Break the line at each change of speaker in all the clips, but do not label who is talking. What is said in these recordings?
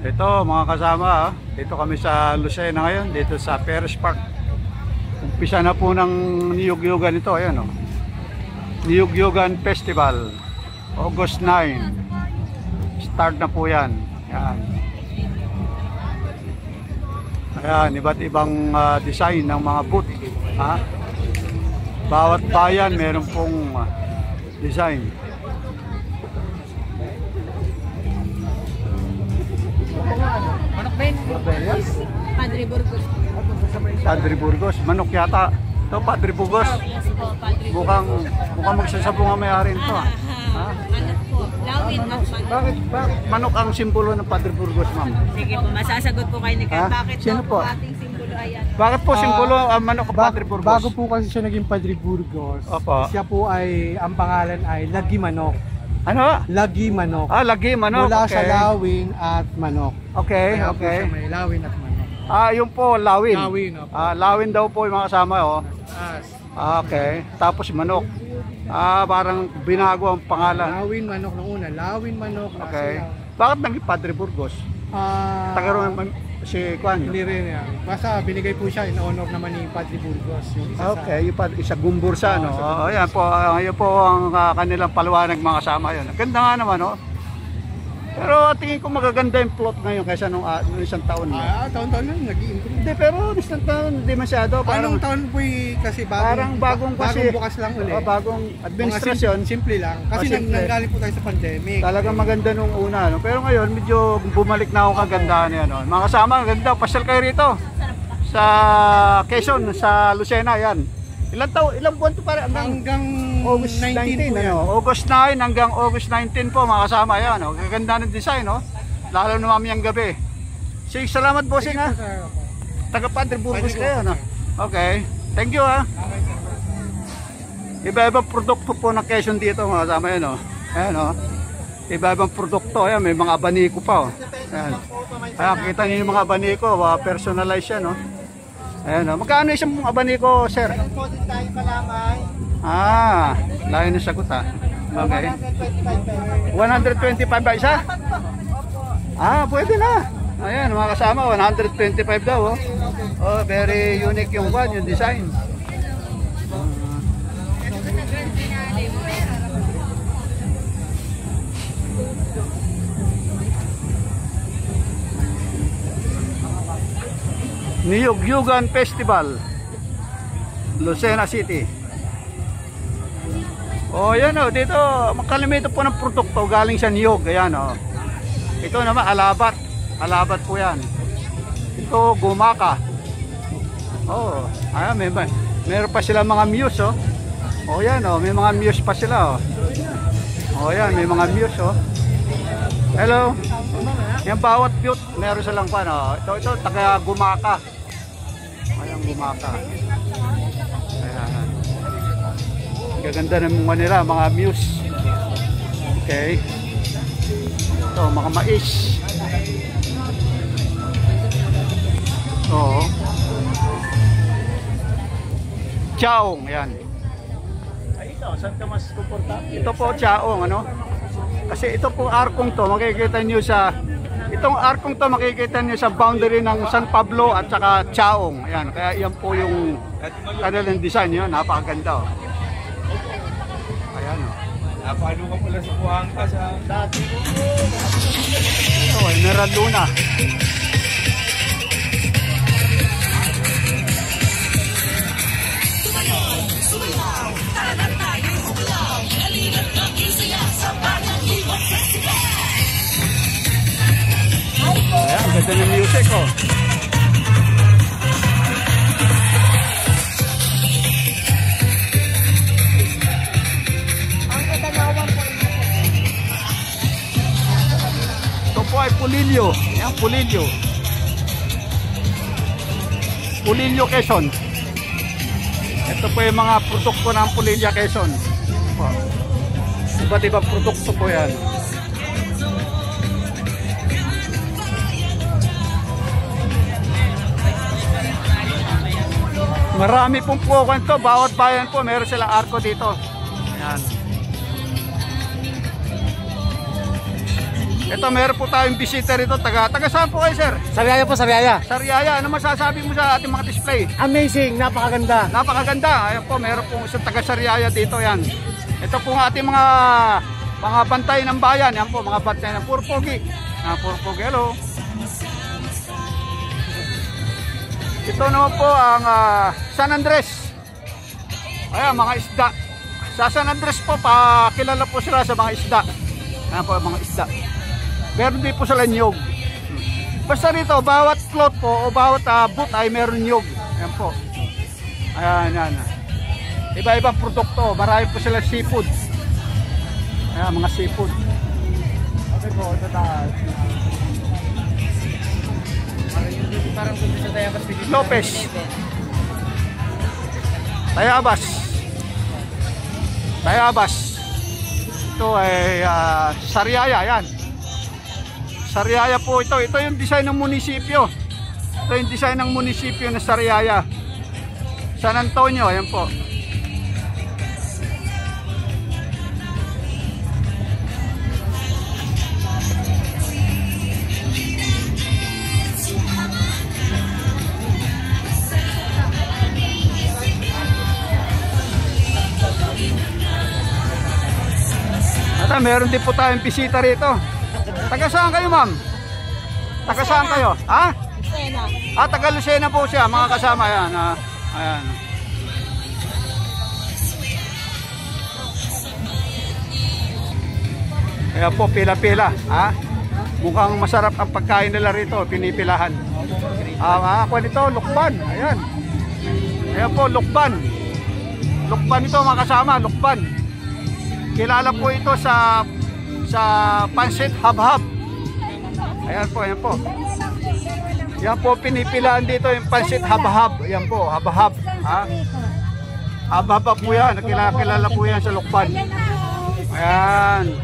Ito mga kasama, dito kami sa Lucena ngayon, dito sa Perez Park. Umpisa na po ng Niyog-Yogan ito, ayan o. Niyog-Yogan Festival, August 9. Start na po yan. Ayan. Ayan, iba't ibang design ng mga booth. Ha? Bawat bayan meron pong design.
Manok Ben? Padre Burgos.
Padre Burgos, manok yata. Ito, Padre Burgos.
Yes po, Padre
Mukhang magsasabong ang may-ari nito. Ha?
Manok po. Lawin at manok.
Bakit manok ang simbolo ng Padre Burgos, ma'am?
Sige po, masasagot po kayo ni Ken.
Ha?
Bakit
Sino
po
po?
ating simbolo ayan?
Bakit po simbolo ang manok ng Padre Burgos?
Bago po kasi siya naging Padre Burgos,
Opo.
siya po ay, ang pangalan ay Lagi Manok.
Ano?
Lagi Manok.
Lagi manok.
Mula
Okay.
sa lawin at manok.
Okay,
Kaya po
okay.
siya may lawin at manok.
Yun po, lawin.
Lawin, opo.
Lawin daw po yung mga kasama, oh.
As,
Okay. Tapos manok. Parang binago ang pangalan.
lawin manok nung una. Lawin manok.
Okay. Bakit naging Padre Burgos? Tagaroon si Kwan.
Hindi rin yan. Basta binigay po siya in honor naman ni Padre Burgos. Yung isa
Okay, yung isa Gumbursa, no? Ayan po, ayan po ang kanilang paliwanag mga kasama yun. Ganda nga naman, no? Pero tingin ko magaganda yung plot ngayon kaysa nung isang taon na.
taon-taon lang nag-i-improve.
Hindi, pero isang taon, hindi masyado.
Anong taon po kasi
bagong kasi,
bukas lang ulit.
Bagong administrasyon.
Simple lang. Kasi
Simple.
nanggaling po tayo sa pandemic.
Talagang maganda nung una, no? Pero ngayon, medyo bumalik na ako kagandahan yan, no? Mga kasama, ganda, pasyal kayo rito. Sa Quezon, sa Lucena, yan. Ilang buwan to para
Hanggang
August 19 ano? August 9 hanggang August 19 po mga kasama yan, no? Gaganda ng design, no? Lalo na mamayang gabi. Sige, salamat bossing ha. Taga Padre Burgos kayo, no? Okay. Thank you ha. Iba-ibang produkto po ng Quezon dito mga kasama yan, no? Ayan, no? Iba-ibang produkto, ayan, may mga abaniko pa, oh. Ayan. Ayan, kita niyo yung mga abaniko, personalized yan, no? Ayan, no? Magkano isang abaniko, sir? Layo na sagot ha. Okay. 125 ba isa? Pwede na. Ayan, mga kasama, 125 daw. Very unique yung one, yung design. Niyog-Yogan Festival, Lucena City. Yan o, dito makalimito po ng produkto galing sa Niyog. Ayan o. Ito naman alabat. Alabat po yan. Ito gumaka. Ayan, meron pa sila mga muse o. Yan o, may mga muse pa sila o. Yan, may mga muse o. Hello. Yung bawat cute, meron silang pan o. Ito, taga gumaka. Ayan, gumaka. Ayan. Gaganda ng mga nila, mga muse. Okay. Ito, mga mais. Chaong, ayan. Ito, saan ka mas komportable? Ito po, chaong, ano? Kasi ito po arkong to, makikita nyo sa itong arkong to makikita nyo sa boundary ng San Pablo at saka Chaong. Ayan, kaya yan po yung kanilang design yun, napakaganda. Ayan o.
Napalo ka pala sa Puangka sa dati.
Ito, Emerald Luna. Ayan, ganda ng music oh. Ito po ay Pulilio. Ayan, Pulilio. Pulilio Quezon. Ito po yung mga produkto ng Pulilio Quezon. Iba't ibang produkto po yan. Marami pong pukuan to, bawat bayan po meron silang arko dito. Ayan. Ito, meron po tayong bisita rito. Taga saan po kayo, sir?
Sariaya po, Sariaya.
Sariaya. Ano masasabi mo sa ating mga display?
Amazing, napakaganda.
Napakaganda. Ayan po, meron po isang taga Sariaya dito. Yan. Ito po ang ating mga bantay ng bayan. Yan po, mga bantay ng Purpogi. Purpogi, hello. Ito naman po ang San Andres. Ayan, mga isda. Sa San Andres po, kilala po sila sa mga isda. Ayan po, mga isda. Meron din po sila nyog. Basta rito, bawat float po o bawat boot ay meron nyog. Ayan po. Ayan, yan. Iba-ibang produkto. Marami po sila seafood. Ayan, mga seafood.
Okay po, ito taas. Parang dito sa Tayabas.
Lopez. Tayabas. Tayabas. Ito ay Sariaya, yan. Sariaya po ito. Ito yung design ng munisipyo. Ito yung design ng munisipyo ng Sariaya. San Antonio, ayan po. At meron din po tayong bisita rito. Taga saan kayo, ma'am? Taga saan kayo? Ha?
Lucena.
Taga Lucena po siya, mga kasama yan. Ayan. Kaya po, pila-pila. Mukhang masarap ang pagkain nila rito, pinipilahan. Ako nito, lukban. Ayan. Ayan po, lukban. Lukban ito, mga kasama, lukban. Kilala po ito sa pansit habhab. Ayan po, ayan po. Yan po, pinipilaan dito yung pansit habhab. Ayan po, habhab. Habhab po yan. Kilala po yan sa lukban. Ayan.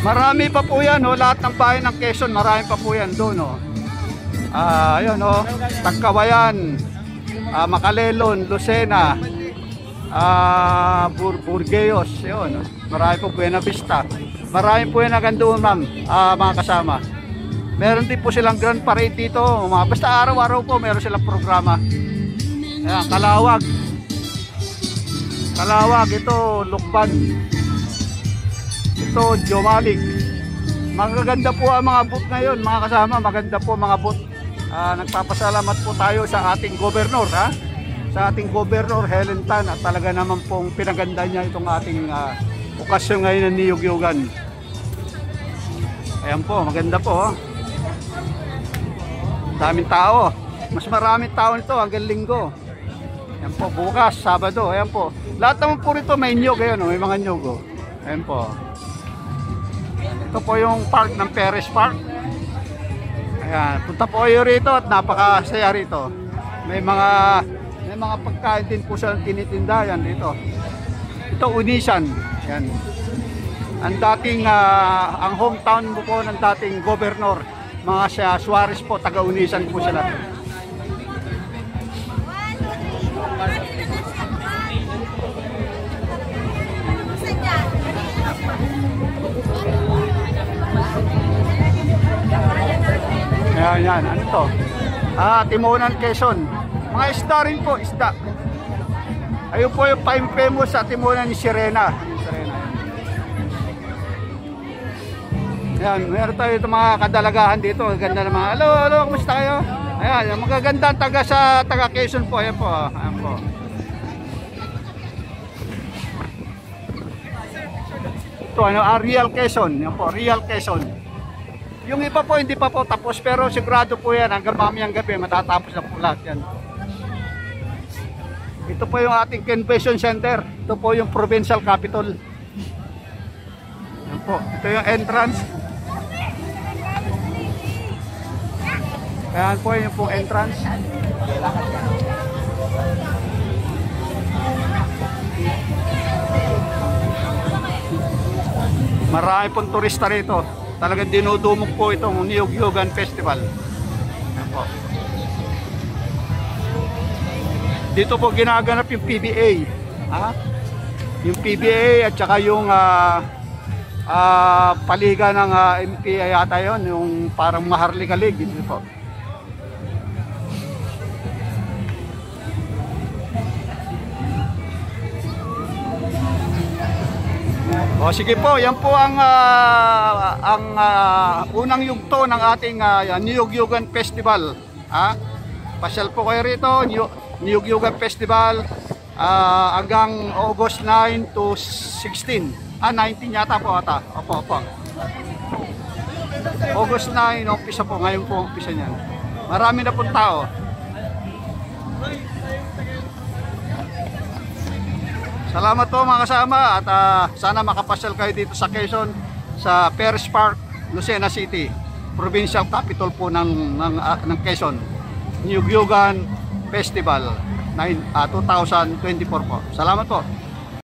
Marami pa po yan, lahat ng bayan ng Quezon, marami pa po yan doon. Ayun, Tagkawayan, Macalelon, Lucena, Burgueos, yun. Marami po Buena Vista. Marami po yan agad doon, ma'am, mga kasama. Meron din po silang grand parade dito, basta araw-araw po meron silang programa. Ayan, Kalawag. Kalawag, ito, Lukban. Ito, Jomalig. Magaganda po ang mga boot ngayon, mga kasama. Maganda po mga boot. Nagpapasalamat po tayo sa ating gobernador, sa ating gobernador Helen Tan, at talaga naman pong pinaganda niya itong ating okasyon ngayon ng niyog-yogan. Ayan po, maganda po. Daming tao. Mas maraming tao nito hanggang linggo. Ayan po, bukas, Sabado. Ayan po. Lahat naman po rito may niyog. Ayan, may mga niyog. Ayan po. Ito po yung park ng Perez Park. Ayan, punta po kayo rito at napakasaya rito. May mga pagkain din po sa tinitinda yan dito. Ito, Unisan. Ayan. Ang dating, ang hometown po ng dating gobernador, mga Suarez po, taga Unisan po sila. Ayan, ano to? Timonan, Quezon. Mga isda rin po, isda. Ayun po yung famous sa Timonan ni Sirena. Ayan, meron tayo itong mga kadalagahan dito. Ganda ng mga, hello, kumusta kayo? Ayan, yung magaganda taga Quezon po. Ayan po, ayan po. Ito, Real Quezon. Ayan po, Real Quezon. Yung iba po hindi pa po tapos, pero sigurado po yan hanggang mamayang gabi matatapos na po lahat yan. Ito po yung ating convention center. Ito po yung provincial capital. Yan po. Ito yung entrance. Ayan po yung pong entrance. Marami pong turista rito. Talagang dinudumog po itong Niyog-Yogan Festival. Ayan po. Dito po ginaganap yung PBA. Ha? Yung PBA at saka yung paliga ng MP yata yon, yung parang Maharlika League. Dito po. O sige po, yan po ang unang yugto ng ating Niyog-Yugan Festival. Ha? Pasyal po kayo rito, Niyog-Yugan Festival hanggang August 9 to 16. 19 yata po ata. Opo. August 9, umpisa po, ngayon po umpisa niyan. Marami na pong tao. Salamat po mga kasama at sana makapasyal kayo dito sa Quezon sa Perez Park, Lucena City, provincial capital po ng Quezon. Niyog-Yugan Festival 2024 po. Salamat po.